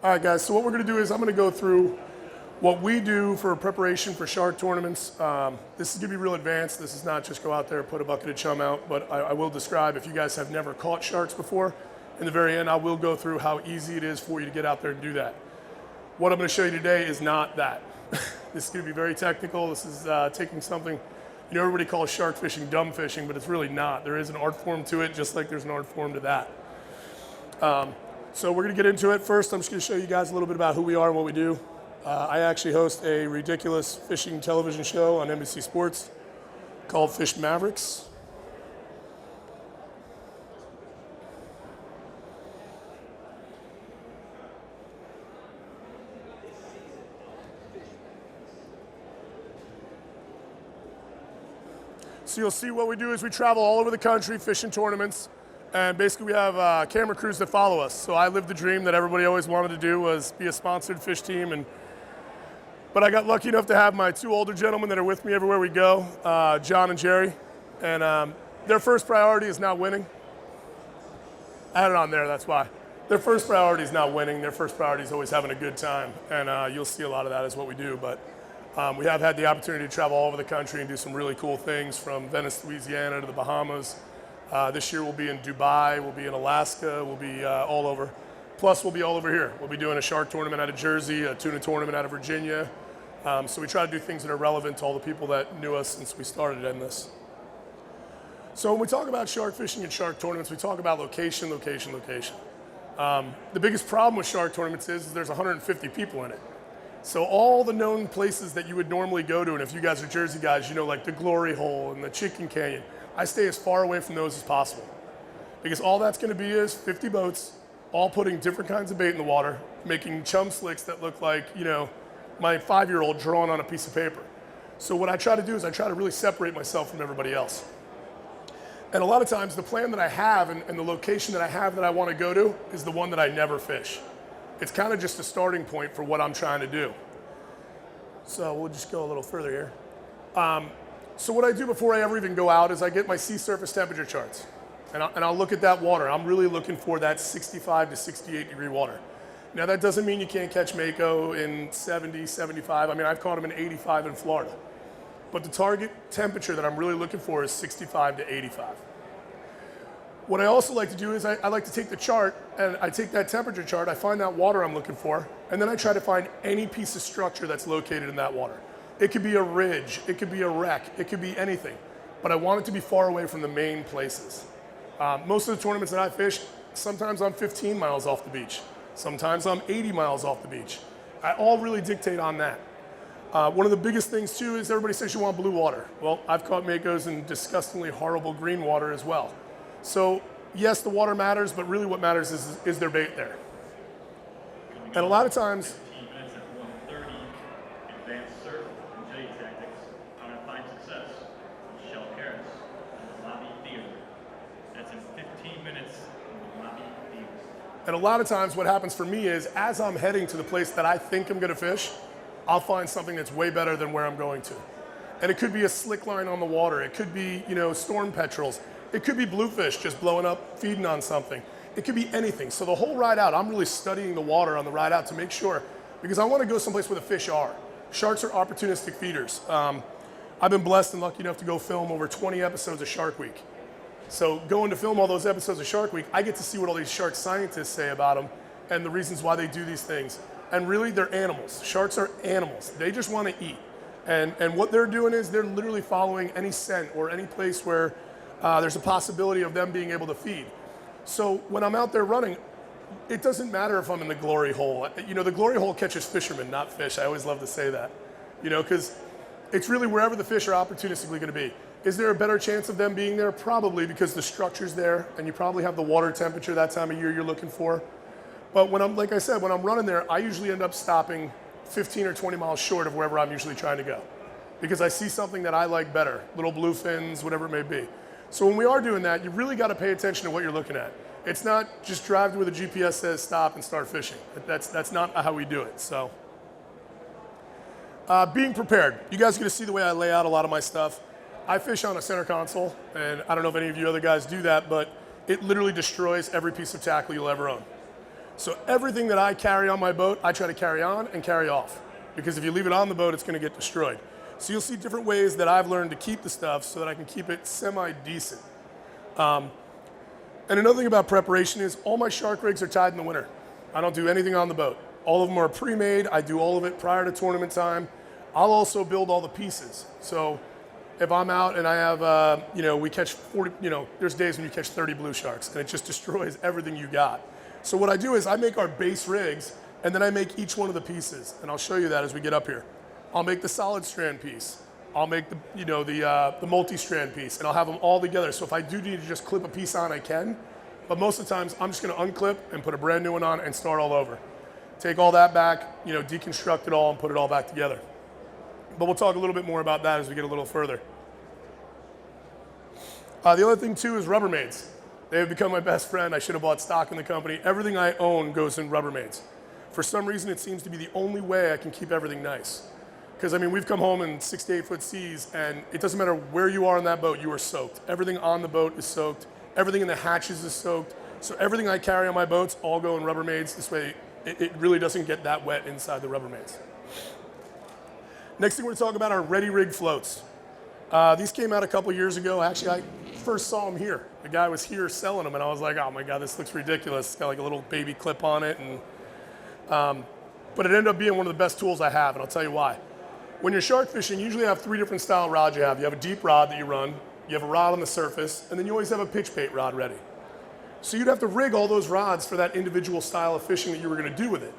All right, guys, so what we're going to do is I'm going to go through what we do for preparation for shark tournaments. This is going to be real advanced. This is not just go out there and put a bucket of chum out, but I will describe, if you guys have never caught sharks before, in the very end, I will go through how easy it is for you to get out there and do that. What I'm going to show you today is not that. This is going to be very technical. This is taking something, everybody calls shark fishing dumb fishing, but it's really not. There is an art form to it, just like there's an art form to that. So we're going to get into it. First, I'm just going to show you guys a little bit about who we are and what we do. I actually host a ridiculous fishing television show on NBC Sports called Mavericks. So you'll see what we do is we travel all over the country fishing tournaments. And basically we have camera crews that follow us. So I lived the dream that everybody always wanted to do, was be a sponsored fish team. But I got lucky enough to have my two older gentlemen that are with me everywhere we go, John and Jerry. And their first priority is not winning. I had it on there, that's why. Their first priority is not winning. Their first priority is always having a good time. And you'll see a lot of that is what we do. But we have had the opportunity to travel all over the country and do some really cool things, from Venice, Louisiana to the Bahamas. This year we'll be in Dubai, we'll be in Alaska, we'll be all over. Plus we'll be all over here. We'll be doing a shark tournament out of Jersey, a tuna tournament out of Virginia. So we try to do things that are relevant to all the people that knew us since we started in this. So when we talk about shark fishing and shark tournaments, we talk about location, location, location. The biggest problem with shark tournaments is there's 150 people in it. So all the known places that you would normally go to, and if you guys are Jersey guys, like the Glory Hole and the Chicken Canyon, I stay as far away from those as possible, because all that's going to be is 50 boats, all putting different kinds of bait in the water, making chum slicks that look like, my 5-year-old drawing on a piece of paper. So what I try to do is I try to really separate myself from everybody else. And a lot of times the plan that I have and the location that I have that I want to go to is the one that I never fish. It's kind of just a starting point for what I'm trying to do. So we'll just go a little further here. So what I do before I ever even go out is I get my sea surface temperature charts. And I'll look at that water. I'm really looking for that 65 to 68 degree water. Now that doesn't mean you can't catch mako in 70, 75. I mean, I've caught them in 85 in Florida. But the target temperature that I'm really looking for is 65 to 85. What I also like to do is I like to take the chart, and I take that temperature chart, I find that water I'm looking for, and then I try to find any piece of structure that's located in that water. It could be a ridge, it could be a wreck, it could be anything, but I want it to be far away from the main places. Most of the tournaments that I fish, sometimes I'm 15 miles off the beach, sometimes I'm 80 miles off the beach. I all really dictate on that. One of the biggest things too is everybody says you want blue water. Well, I've caught makos in disgustingly horrible green water as well. So yes, the water matters, but really what matters is their bait there. And a lot of times, And a lot of times what happens for me is, as I'm heading to the place that I think I'm gonna fish, I'll find something that's way better than where I'm going to. And it could be a slick line on the water. It could be, storm petrels. It could be bluefish just blowing up, feeding on something. It could be anything. So the whole ride out, I'm really studying the water on the ride out to make sure, because I wanna go someplace where the fish are. Sharks are opportunistic feeders. I've been blessed and lucky enough to go film over 20 episodes of Shark Week. So going to film all those episodes of Shark Week, I get to see what all these shark scientists say about them and the reasons why they do these things. And really, they're animals. Sharks are animals. They just want to eat. And what they're doing is they're literally following any scent or any place where there's a possibility of them being able to feed. So when I'm out there running, it doesn't matter if I'm in the Glory Hole. The Glory Hole catches fishermen, not fish. I always love to say that, because it's really wherever the fish are opportunistically going to be. Is there a better chance of them being there? Probably, because the structure's there and you probably have the water temperature that time of year you're looking for. But like I said, when I'm running there, I usually end up stopping 15 or 20 miles short of wherever I'm usually trying to go, because I see something that I like better, little bluefins, whatever it may be. So when we are doing that, you really got to pay attention to what you're looking at. It's not just drive to where the GPS says stop and start fishing. That's not how we do it. So being prepared. You guys are going to see the way I lay out a lot of my stuff. I fish on a center console, and I don't know if any of you other guys do that, but it literally destroys every piece of tackle you'll ever own. So everything that I carry on my boat, I try to carry on and carry off. Because if you leave it on the boat, it's gonna get destroyed. So you'll see different ways that I've learned to keep the stuff so that I can keep it semi-decent. And another thing about preparation is all my shark rigs are tied in the winter. I don't do anything on the boat. All of them are pre-made. I do all of it prior to tournament time. I'll also build all the pieces. So if I'm out and I have, we catch 40, there's days when you catch 30 blue sharks and it just destroys everything you got. So what I do is I make our base rigs and then I make each one of the pieces. And I'll show you that as we get up here. I'll make the solid strand piece. I'll make the multi-strand piece, and I'll have them all together. So if I do need to just clip a piece on, I can. But most of the times, I'm just going to unclip and put a brand new one on and start all over. Take all that back, deconstruct it all and put it all back together. But we'll talk a little bit more about that as we get a little further. The other thing too is Rubbermaids. They have become my best friend. I should have bought stock in the company. Everything I own goes in Rubbermaids. For some reason, it seems to be the only way I can keep everything nice. Because, we've come home in 6 to 8 foot seas, and it doesn't matter where you are on that boat, you are soaked. Everything on the boat is soaked. Everything in the hatches is soaked. So everything I carry on my boats all go in Rubbermaids. This way, it really doesn't get that wet inside the Rubbermaids. Next thing we're going to talk about are ready rig floats. These came out a couple years ago. Actually, I first saw them here. The guy was here selling them, and I was like, oh my God, this looks ridiculous. It's got like a little baby clip on it. But it ended up being one of the best tools I have, and I'll tell you why. When you're shark fishing, you usually have 3 different style rods you have. You have a deep rod that you run, you have a rod on the surface, and then you always have a pitch bait rod ready. So you'd have to rig all those rods for that individual style of fishing that you were gonna do with it.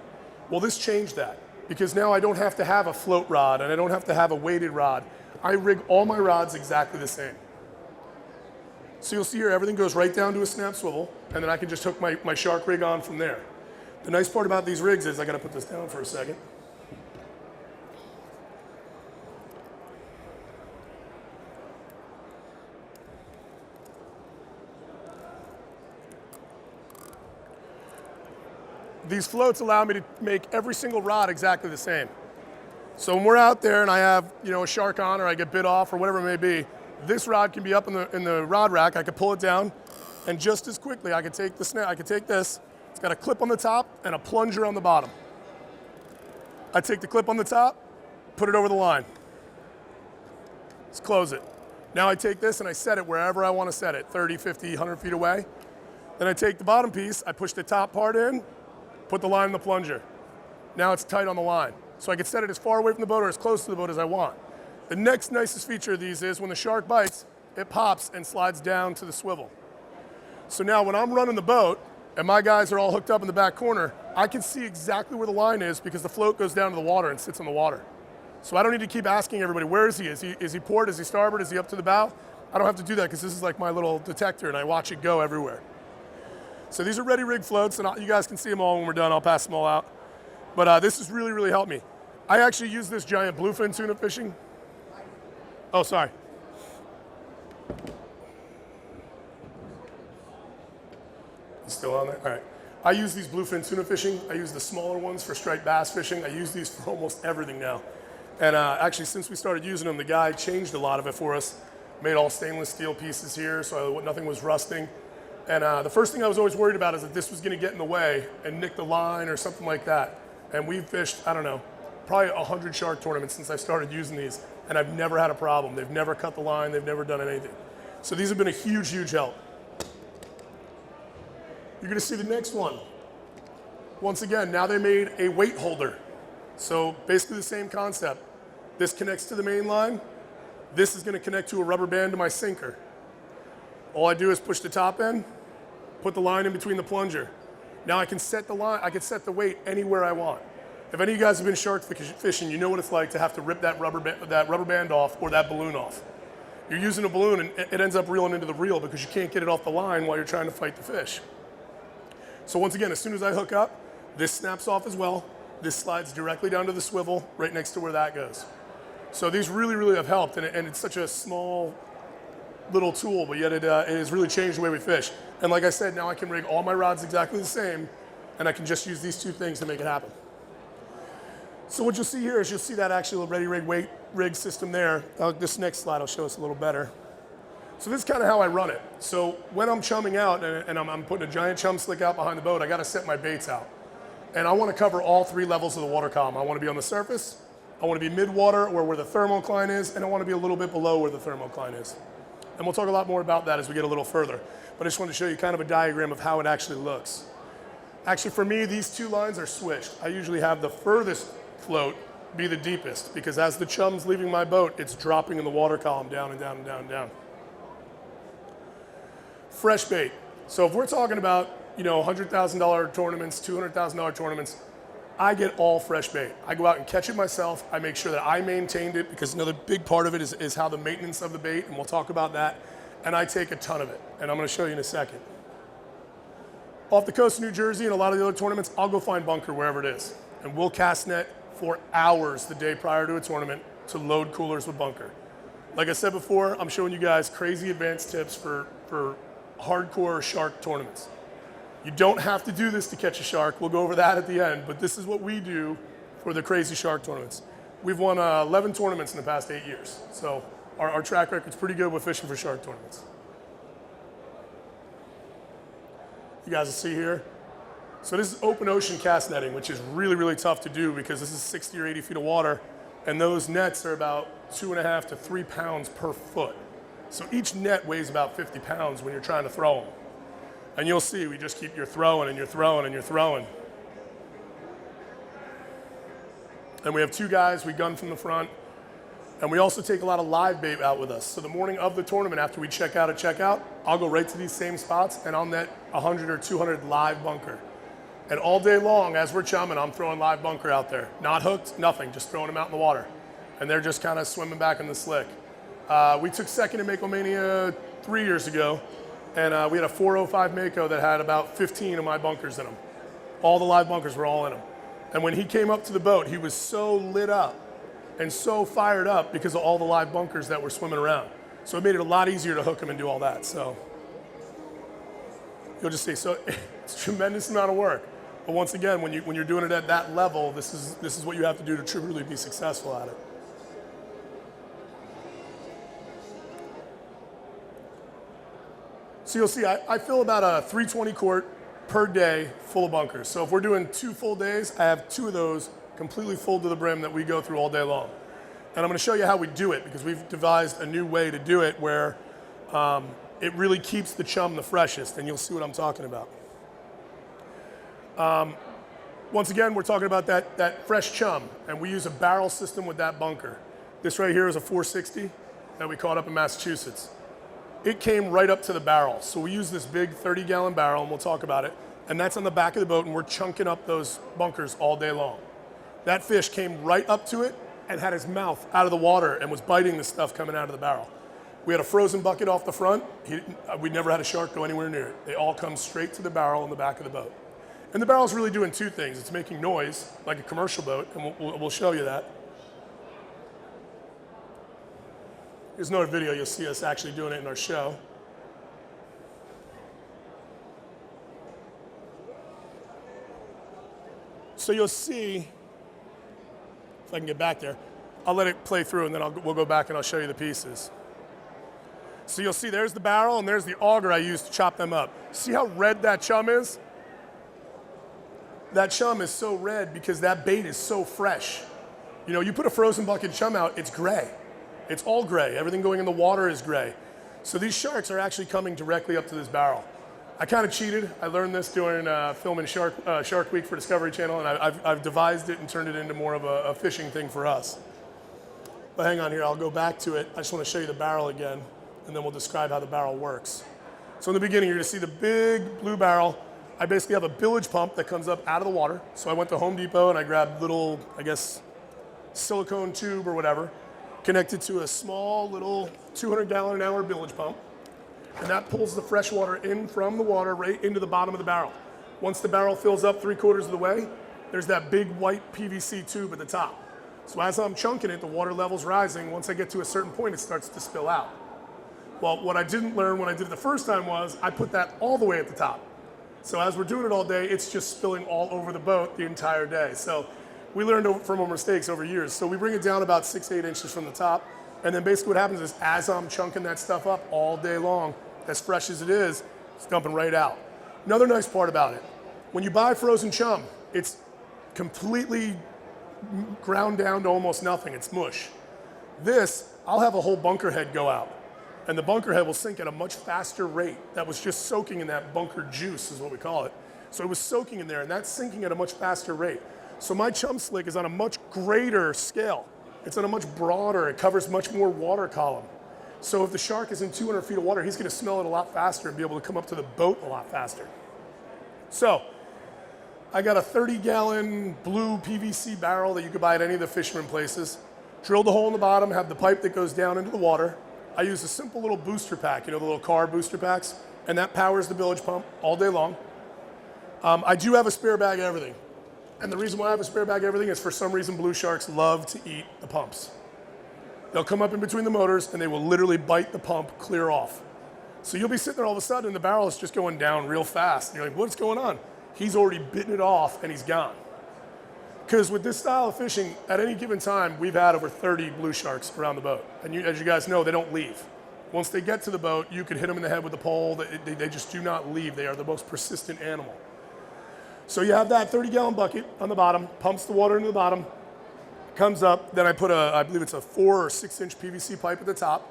Well, this changed that, because now I don't have to have a float rod and I don't have to have a weighted rod. I rig all my rods exactly the same. So you'll see here, everything goes right down to a snap swivel, and then I can just hook my shark rig on from there. The nice part about these rigs is, I gotta put this down for a second. These floats allow me to make every single rod exactly the same. So when we're out there and I have, a shark on, or I get bit off, or whatever it may be, this rod can be up in the rod rack. I can pull it down, and just as quickly, I can take the snap. I can take this. It's got a clip on the top and a plunger on the bottom. I take the clip on the top, put it over the line. Let's close it. Now I take this and I set it wherever I want to set it, 30, 50, 100 feet away. Then I take the bottom piece, I push the top part in, put the line in the plunger. Now it's tight on the line. So I can set it as far away from the boat or as close to the boat as I want. The next nicest feature of these is when the shark bites, it pops and slides down to the swivel. So now when I'm running the boat and my guys are all hooked up in the back corner, I can see exactly where the line is because the float goes down to the water and sits in the water. So I don't need to keep asking everybody, where is he? Is he port? Is he starboard? Is he up to the bow? I don't have to do that because this is like my little detector and I watch it go everywhere. So these are ready rig floats, and you guys can see them all when we're done. I'll pass them all out. But this has really, really helped me. I actually use this giant bluefin tuna fishing. Oh, sorry. You still on there? All right. I use these bluefin tuna fishing. I use the smaller ones for striped bass fishing. I use these for almost everything now. And actually, since we started using them, the guy changed a lot of it for us. Made all stainless steel pieces here, so nothing was rusting. And the first thing I was always worried about is that this was going to get in the way and nick the line or something like that. And we've fished, I don't know, probably 100 shark tournaments since I started using these, and I've never had a problem. They've never cut the line. They've never done anything. So these have been a huge, huge help. You're going to see the next one. Once again, now they made a weight holder. So basically the same concept. This connects to the main line. This is going to connect to a rubber band to my sinker. All I do is push the top in, put the line in between the plunger. Now I can set the line, I can set the weight anywhere I want. If any of you guys have been shark fishing, you know what it's like to have to rip that rubber band off or that balloon off. You're using a balloon and it ends up reeling into the reel because you can't get it off the line while you're trying to fight the fish. So once again, as soon as I hook up, this snaps off as well. This slides directly down to the swivel right next to where that goes. So these really, really have helped, and it's such a small little tool, but yet it has really changed the way we fish. And like I said, now I can rig all my rods exactly the same, and I can just use these 2 things to make it happen. So what you'll see here is you'll see that actual ready rig weight rig system there. This next slide will show us a little better. So this is kind of how I run it. So when I'm chumming out and I'm putting a giant chum slick out behind the boat, I got to set my baits out. And I want to cover all 3 levels of the water column. I want to be on the surface, I want to be mid-water or where the thermocline is, and I want to be a little bit below where the thermocline is. And we'll talk a lot more about that as we get a little further. But I just wanted to show you kind of a diagram of how it actually looks. Actually, for me, these 2 lines are switched. I usually have the furthest float be the deepest, because as the chum's leaving my boat, it's dropping in the water column down and down and down and down. Fresh bait. So if we're talking about, $100,000 tournaments, $200,000 tournaments, I get all fresh bait. I go out and catch it myself. I make sure that I maintained it, because another big part of it is how the maintenance of the bait, and we'll talk about that. And I take a ton of it, and I'm going to show you in a second. Off the coast of New Jersey and a lot of the other tournaments, I'll go find bunker wherever it is, and we'll cast net for hours the day prior to a tournament to load coolers with bunker. Like I said before, I'm showing you guys crazy advanced tips for hardcore shark tournaments. You don't have to do this to catch a shark. We'll go over that at the end, but this is what we do for the crazy shark tournaments. We've won 11 tournaments in the past 8 years, so our track record's pretty good with fishing for shark tournaments. You guys will see here. So this is open ocean cast netting, which is really, really tough to do because this is 60 or 80 feet of water, and those nets are about 2.5 to 3 pounds per foot. So each net weighs about 50 pounds when you're trying to throw them. And you'll see, we just keep, you're throwing and you're throwing and you're throwing. And we have 2 guys, we gun from the front, and we also take a lot of live bait out with us. So the morning of the tournament, after we check out at checkout, I'll go right to these same spots and I'll net 100 or 200 live bunker. And all day long, as we're chumming, I'm throwing live bunker out there. Not hooked, nothing, just throwing them out in the water. And they're just kind of swimming back in the slick. We took second in Mako-Mania 3 years ago, and we had a 405 Mako that had about 15 of my bunkers in them. All the live bunkers were all in them. And when he came up to the boat, he was so lit up and so fired up because of all the live bunkers that were swimming around. So it made it a lot easier to hook him and do all that. So you'll just see, so it's a tremendous amount of work. But once again, when you're doing it at that level, this is what you have to do to truly be successful at it. So you'll see, I fill about a 320 quart per day full of bunkers. So if we're doing 2 full days, I have 2 of those completely full to the brim that we go through all day long. And I'm going to show you how we do it, because we've devised a new way to do it where it really keeps the chum the freshest, and you'll see what I'm talking about. Once again, we're talking about that fresh chum, and we use a barrel system with that bunker. This right here is a 460 that we caught up in Massachusetts. It came right up to the barrel. So we use this big 30-gallon barrel, and we'll talk about it, and that's on the back of the boat, and we're chunking up those bunkers all day long. That fish came right up to it and had his mouth out of the water and was biting the stuff coming out of the barrel. We had a frozen bucket off the front. We never had a shark go anywhere near it. They all come straight to the barrel in the back of the boat. And the barrel's really doing 2 things. It's making noise, like a commercial boat, and we'll show you that. Here's another video. You'll see us actually doing it in our show. So you'll see, if I can get back there, I'll let it play through, and then we'll go back and I'll show you the pieces. So you'll see there's the barrel, and there's the auger I used to chop them up. See how red that chum is? That chum is so red because that bait is so fresh. You know, you put a frozen bucket of chum out, it's gray. It's all gray. Everything going in the water is gray. So these sharks are actually coming directly up to this barrel. I kind of cheated. I learned this during filming Shark Week for Discovery Channel, and I've devised it and turned it into more of a fishing thing for us. But hang on here, I'll go back to it. I just want to show you the barrel again, and then we'll describe how the barrel works. So in the beginning, you're going to see the big blue barrel. I basically have a bilge pump that comes up out of the water. So I went to Home Depot and I grabbed little, I guess, silicone tube or whatever, connected to a small little 200-gallon-an-hour bilge pump, and that pulls the fresh water in from the water right into the bottom of the barrel. Once the barrel fills up 3/4 of the way, there's that big white PVC tube at the top. So as I'm chunking it, the water level's rising. Once I get to a certain point, it starts to spill out. Well, what I didn't learn when I did it the first time was I put that all the way at the top. So as we're doing it all day, it's just spilling all over the boat the entire day. So we learned from our mistakes over years. So we bring it down about 6 to 8 inches from the top. And then basically what happens is as I'm chunking that stuff up all day long, as fresh as it is, it's dumping right out. Another nice part about it, when you buy frozen chum, It's completely ground down to almost nothing. It's mush. This, I'll have a whole bunker head go out, and the bunker head will sink at a much faster rate. That was just soaking in that bunker juice is what we call it. So it was soaking in there, and that's sinking at a much faster rate. So my chum slick is on a much greater scale. It's on a much broader, it covers much more water column. So if the shark is in 200 feet of water, he's gonna smell it a lot faster and be able to come up to the boat a lot faster. So I got a 30-gallon blue PVC barrel that you could buy at any of the fisherman places. Drilled a hole in the bottom, have the pipe that goes down into the water. I use a simple little booster pack, you know, the little car booster packs, and that powers the bilge pump all day long. I do have a spare bag of everything. And the reason why I have a spare bag of everything is for some reason blue sharks love to eat the pumps. They'll come up in between the motors and they will literally bite the pump clear off. So you'll be sitting there all of a sudden and the barrel is just going down real fast. And you're like, what's going on? He's already bitten it off and he's gone. Because with this style of fishing, at any given time, we've had over 30 blue sharks around the boat. And as you guys know, they don't leave. Once they get to the boat, you could hit them in the head with a pole. They just do not leave. They are the most persistent animal. So you have that 30-gallon bucket on the bottom, pumps the water into the bottom, comes up, then I put I believe it's a 4 or 6-inch PVC pipe at the top.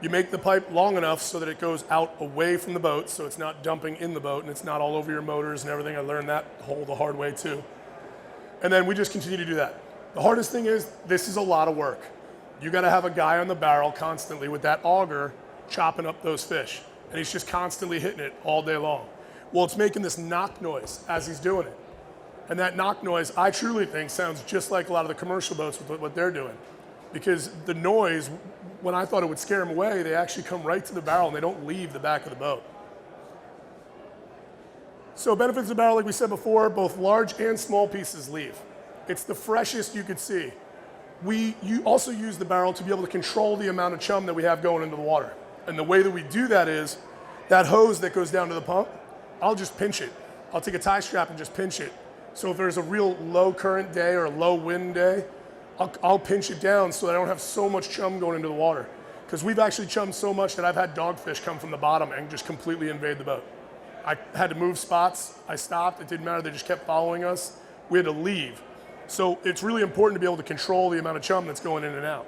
You make the pipe long enough so that it goes out away from the boat, so it's not dumping in the boat and it's not all over your motors and everything. I learned that hole the hard way too. And then we just continue to do that. The hardest thing is, this is a lot of work. You gotta have a guy on the barrel constantly with that auger chopping up those fish. And he's just constantly hitting it all day long. Well, it's making this knock noise as he's doing it. And that knock noise, I truly think, sounds just like a lot of the commercial boats with what they're doing. Because the noise, when I thought it would scare them away, they actually come right to the barrel and they don't leave the back of the boat. So benefits of the barrel, like we said before, both large and small pieces leave. It's the freshest you could see. You also use the barrel to be able to control the amount of chum that we have going into the water. And the way that we do that is, that hose that goes down to the pump, I'll just pinch it. I'll take a tie strap and just pinch it. So if there's a real low current day or a low wind day, I'll pinch it down so that I don't have so much chum going into the water. Because we've actually chummed so much that I've had dogfish come from the bottom and just completely invade the boat. I had to move spots, I stopped, it didn't matter, they just kept following us. We had to leave. So it's really important to be able to control the amount of chum that's going in and out.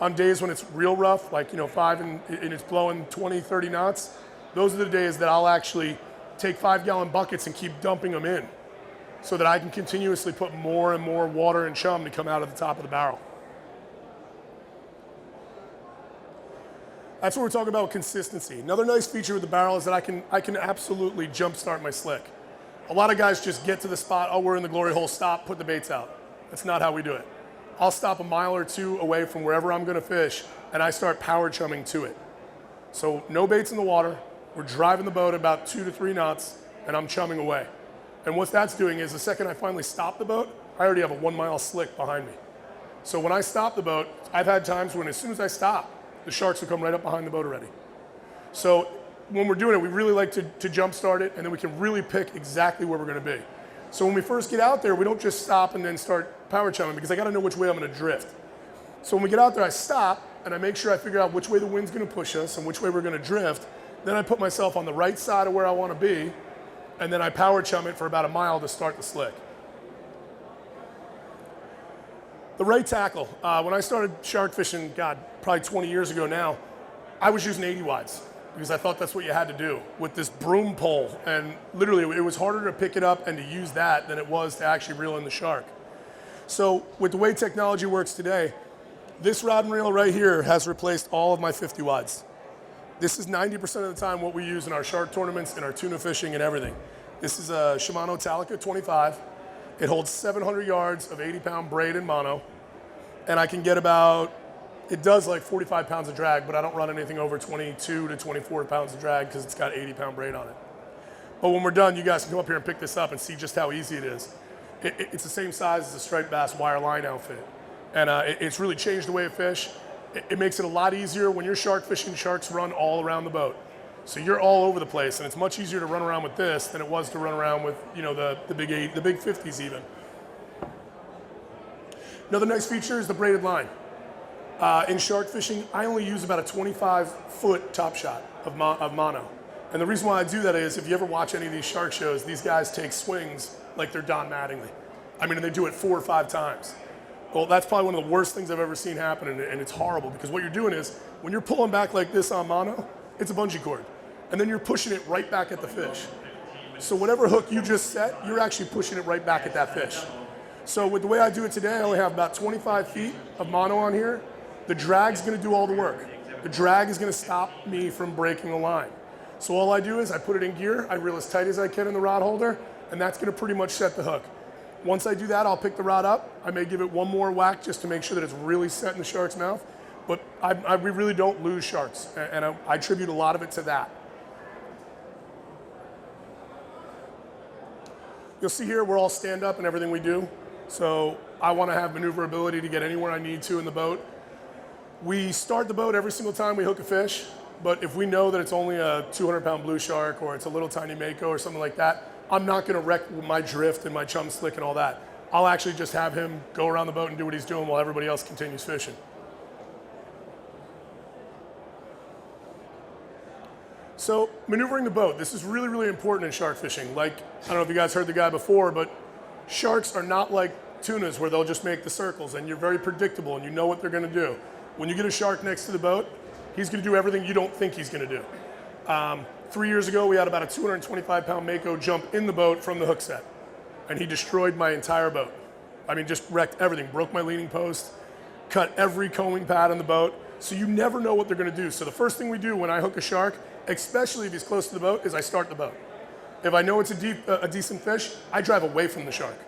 On days when it's real rough, like 5 and it's blowing 20, 30 knots, those are the days that I'll actually take 5-gallon buckets and keep dumping them in so that I can continuously put more and more water and chum to come out of the top of the barrel. That's what we're talking about, consistency. Another nice feature with the barrel is that I can absolutely jumpstart my slick. A lot of guys just get to the spot, oh, we're in the glory hole, stop, put the baits out. That's not how we do it. I'll stop a mile or two away from wherever I'm gonna fish and I start power chumming to it. So no baits in the water, we're driving the boat about 2 to 3 knots and I'm chumming away. And what that's doing is the second I finally stop the boat, I already have a 1-mile slick behind me. So when I stop the boat, I've had times when as soon as I stop, the sharks will come right up behind the boat already. So when we're doing it, we really like to jump start it and then we can really pick exactly where we're gonna be. So when we first get out there, we don't just stop and then start power chumming because I gotta know which way I'm gonna drift. So when we get out there, I stop and I make sure I figure out which way the wind's gonna push us and which way we're gonna drift. Then I put myself on the right side of where I wanna be and then I power chum it for about a mile to start the slick. The right tackle. When I started shark fishing, probably 20 years ago now, I was using 80 wides because I thought that's what you had to do with this broom pole. And literally, it was harder to pick it up and to use that than it was to actually reel in the shark. So with the way technology works today, this rod and reel right here has replaced all of my 50 wides. This is 90% of the time what we use in our shark tournaments, in our tuna fishing and everything. This is a Shimano Talica 25. It holds 700 yards of 80-pound braid and mono. And I can get it does like 45 pounds of drag, but I don't run anything over 22 to 24 pounds of drag because it's got 80-pound braid on it. But when we're done, you guys can come up here and pick this up and see just how easy it is. It's the same size as a striped bass wire line outfit. And it's really changed the way I fish. It makes it a lot easier when you're shark fishing. Sharks run all around the boat. So you're all over the place, and it's much easier to run around with this than it was to run around with the big 50s even. Another nice feature is the braided line. In shark fishing, I only use about a 25-foot top shot of mono. And the reason why I do that is if you ever watch any of these shark shows, these guys take swings like they're Don Mattingly. I mean, and they do it 4 or 5 times. Well, that's probably one of the worst things I've ever seen happen, and it's horrible because what you're doing is when you're pulling back like this on mono, it's a bungee cord. And then you're pushing it right back at the fish. So whatever hook you just set, you're actually pushing it right back at that fish. So with the way I do it today, I only have about 25 feet of mono on here. The drag's gonna do all the work. The drag is gonna stop me from breaking the line. So all I do is I put it in gear, I reel as tight as I can in the rod holder, and that's gonna pretty much set the hook. Once I do that, I'll pick the rod up. I may give it one more whack just to make sure that it's really set in the shark's mouth. But we really don't lose sharks, and I attribute a lot of it to that. You'll see here we're all stand up in everything we do. So I want to have maneuverability to get anywhere I need to in the boat. We start the boat every single time we hook a fish, but if we know that it's only a 200-pound blue shark or it's a little tiny mako or something like that, I'm not going to wreck my drift and my chum slick and all that. I'll actually just have him go around the boat and do what he's doing while everybody else continues fishing. So maneuvering the boat, this is really, really important in shark fishing. Like, I don't know if you guys heard the guy before, but sharks are not like tunas where they'll just make the circles and you're very predictable and you know what they're gonna do. When you get a shark next to the boat, he's gonna do everything you don't think he's gonna do. 3 years ago, we had about a 225-pound mako jump in the boat from the hook set, and he destroyed my entire boat. I mean, just wrecked everything, broke my leaning post, cut every combing pad on the boat, so you never know what they're gonna do. So the first thing we do when I hook a shark, especially if he's close to the boat, is I start the boat. If I know it's a decent fish, I drive away from the shark.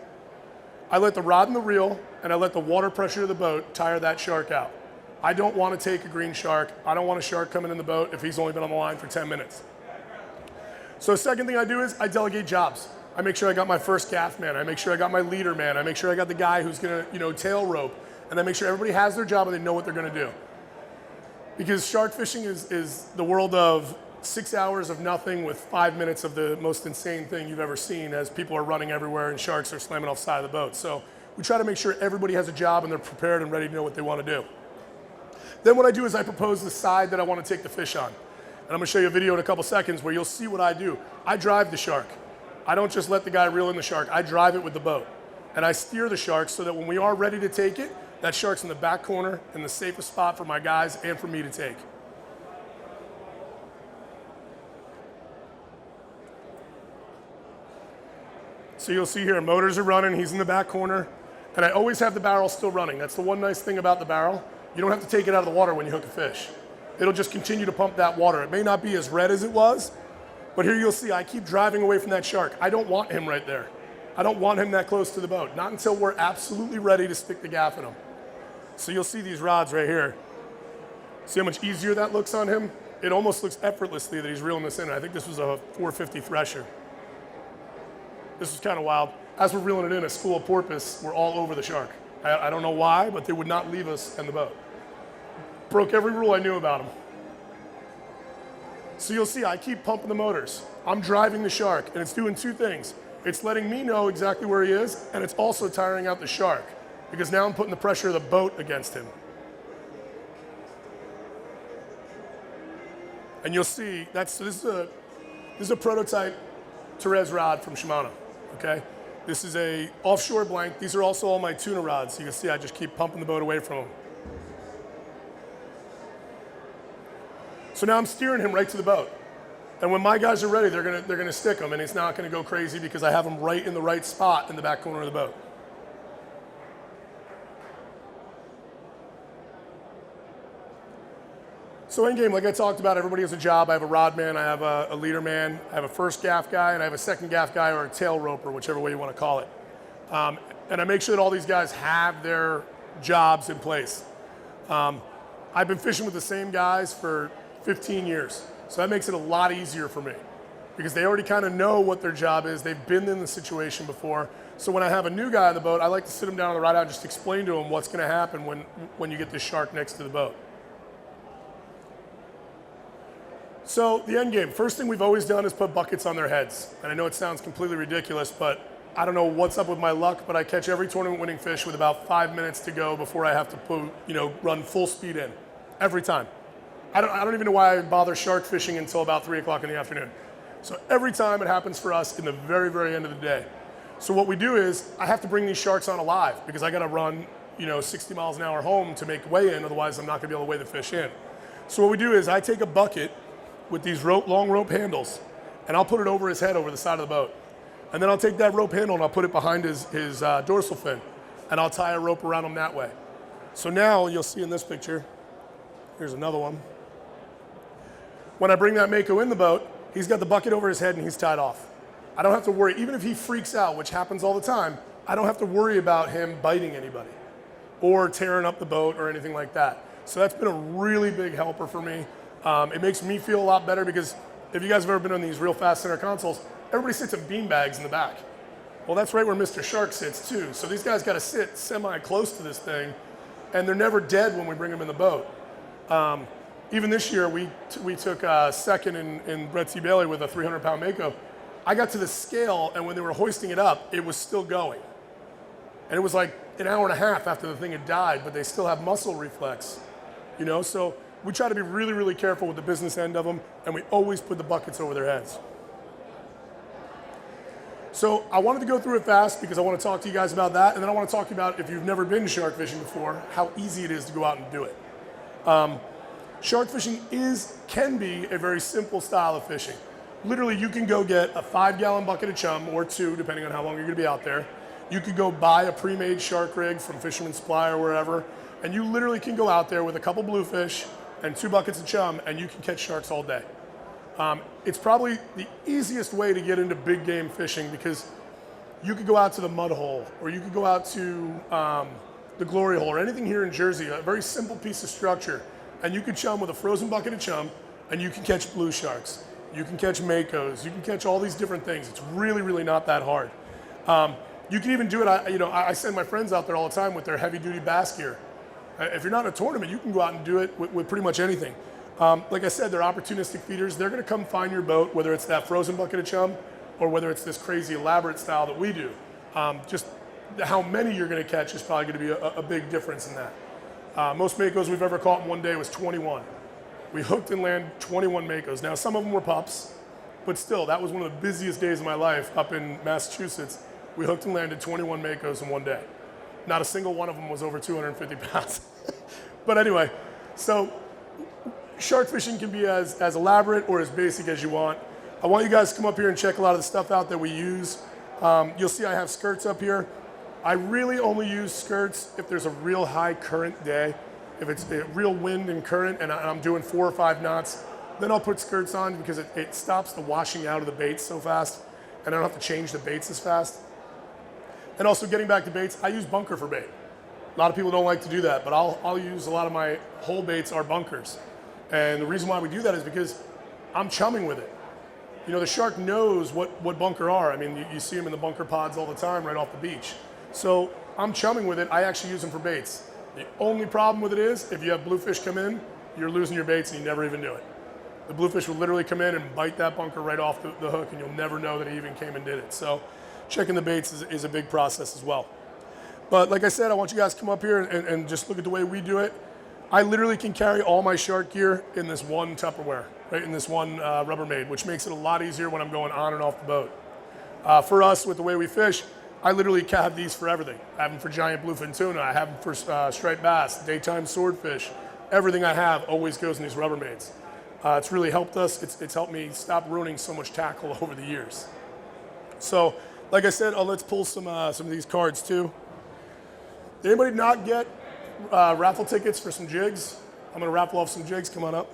I let the rod and the reel, and I let the water pressure of the boat tire that shark out. I don't want to take a green shark. I don't want a shark coming in the boat if he's only been on the line for 10 minutes. So the second thing I do is I delegate jobs. I make sure I got my first gaff man. I make sure I got my leader man. I make sure I got the guy who's gonna, tail rope. And I make sure everybody has their job and they know what they're gonna do. Because shark fishing is the world of 6 hours of nothing with 5 minutes of the most insane thing you've ever seen as people are running everywhere and sharks are slamming off the side of the boat. So we try to make sure everybody has a job and they're prepared and ready to know what they want to do. Then what I do is I propose the side that I want to take the fish on. And I'm going to show you a video in a couple seconds where you'll see what I do. I drive the shark. I don't just let the guy reel in the shark. I drive it with the boat. And I steer the shark so that when we are ready to take it, that shark's in the back corner in the safest spot for my guys and for me to take. So you'll see here, motors are running, he's in the back corner, and I always have the barrel still running. That's the one nice thing about the barrel. You don't have to take it out of the water when you hook a fish. It'll just continue to pump that water. It may not be as red as it was, but here you'll see I keep driving away from that shark. I don't want him right there. I don't want him that close to the boat, not until we're absolutely ready to stick the gaff in him. So you'll see these rods right here. See how much easier that looks on him? It almost looks effortlessly that he's reeling this in. I think this was a 450 thresher. This was kind of wild. As we're reeling it in, a school of porpoise were all over the shark. I don't know why, but they would not leave us in the boat. Broke every rule I knew about them. So you'll see I keep pumping the motors. I'm driving the shark, and it's doing two things. It's letting me know exactly where he is, and it's also tiring out the shark, because now I'm putting the pressure of the boat against him. And you'll see, this is a prototype Therese rod from Shimano, okay? This is a offshore blank. These are also all my tuna rods. So you can see I just keep pumping the boat away from him. So now I'm steering him right to the boat. And when my guys are ready, they're gonna stick him, and it's not gonna go crazy because I have him right in the right spot in the back corner of the boat. So in game, like I talked about, everybody has a job. I have a rod man, I have a leader man, I have a first gaff guy, and I have a second gaff guy or a tail roper, whichever way you want to call it. And I make sure that all these guys have their jobs in place. I've been fishing with the same guys for 15 years, so that makes it a lot easier for me because they already kind of know what their job is. They've been in the situation before. So when I have a new guy on the boat, I like to sit him down on the ride out and just explain to him what's going to happen when you get this shark next to the boat. So the end game, first thing we've always done is put buckets on their heads. And I know it sounds completely ridiculous, but I don't know what's up with my luck, but I catch every tournament winning fish with about 5 minutes to go before I have to run full speed in, every time. I don't even know why I bother shark fishing until about 3 o'clock in the afternoon. So every time it happens for us in the very, very end of the day. So what we do is I have to bring these sharks on alive because I got to run, 60 miles an hour home to make weigh in. Otherwise, I'm not going to be able to weigh the fish in. So what we do is I take a bucket with these long rope handles, and I'll put it over his head over the side of the boat. And then I'll take that rope handle and I'll put it behind his dorsal fin, and I'll tie a rope around him that way. So now you'll see in this picture, here's another one. When I bring that mako in the boat, he's got the bucket over his head and he's tied off. I don't have to worry, even if he freaks out, which happens all the time, I don't have to worry about him biting anybody or tearing up the boat or anything like that. So that's been a really big helper for me. It makes me feel a lot better because if you guys have ever been on these real fast center consoles, everybody sits in bean bags in the back. Well, that's right where Mr. Shark sits too. So these guys got to sit semi-close to this thing, and they're never dead when we bring them in the boat. Even this year, we took second in Brett T. Bailey with a 300-pound mako. I got to the scale, and when they were hoisting it up, it was still going. And it was like an hour and a half after the thing had died, but they still have muscle reflex, So we try to be really, really careful with the business end of them, and we always put the buckets over their heads. So I wanted to go through it fast because I want to talk to you guys about that, and then I want to talk to you about, if you've never been shark fishing before, how easy it is to go out and do it. Shark fishing can be a very simple style of fishing. Literally, you can go get a 5-gallon bucket of chum, or 2, depending on how long you're going to be out there. You could go buy a pre-made shark rig from Fisherman's Supply or wherever, and you literally can go out there with a couple bluefish and 2 buckets of chum, and you can catch sharks all day. It's probably the easiest way to get into big game fishing because you could go out to the mud hole, or you could go out to the glory hole, or anything here in Jersey, a very simple piece of structure. And you can chum with a frozen bucket of chum, and you can catch blue sharks. You can catch makos. You can catch all these different things. It's really, really not that hard. You can even do it. I send my friends out there all the time with their heavy-duty bass gear. If you're not in a tournament, you can go out and do it with pretty much anything. Like I said, they're opportunistic feeders. They're going to come find your boat, whether it's that frozen bucket of chum or whether it's this crazy elaborate style that we do. Just how many you're going to catch is probably going to be a big difference in that. Most makos we've ever caught in one day was 21. We hooked and landed 21 makos. Now, some of them were pups, but still, that was one of the busiest days of my life up in Massachusetts. We hooked and landed 21 makos in one day. Not a single one of them was over 250 pounds. But anyway, so shark fishing can be as elaborate or as basic as you want. I want you guys to come up here and check a lot of the stuff out that we use. You'll see I have skirts up here. I really only use skirts if there's a real high current day. If it's a real wind and current and I'm doing 4 or 5 knots, then I'll put skirts on because it stops the washing out of the baits so fast, and I don't have to change the baits as fast. And also, getting back to baits, I use bunker for bait. A lot of people don't like to do that, but I'll use a lot of my whole baits are bunkers. And the reason why we do that is because I'm chumming with it. The shark knows what bunker are. I mean, you see them in the bunker pods all the time right off the beach. So I'm chumming with it. I actually use them for baits. The only problem with it is if you have bluefish come in, you're losing your baits and you never even do it. The bluefish will literally come in and bite that bunker right off the hook, and you'll never know that he even came and did it. So checking the baits is a big process as well. But like I said, I want you guys to come up here and just look at the way we do it. I literally can carry all my shark gear in this one Tupperware, right, in this one Rubbermaid, which makes it a lot easier when I'm going on and off the boat. For us, with the way we fish, I literally have these for everything. I have them for giant bluefin tuna. I have them for striped bass, daytime swordfish. Everything I have always goes in these Rubbermaids. It's really helped us. It's helped me stop ruining so much tackle over the years. So, like I said, let's pull some of these cards too. Did anybody not get raffle tickets for some jigs? I'm going to raffle off some jigs. Come on up.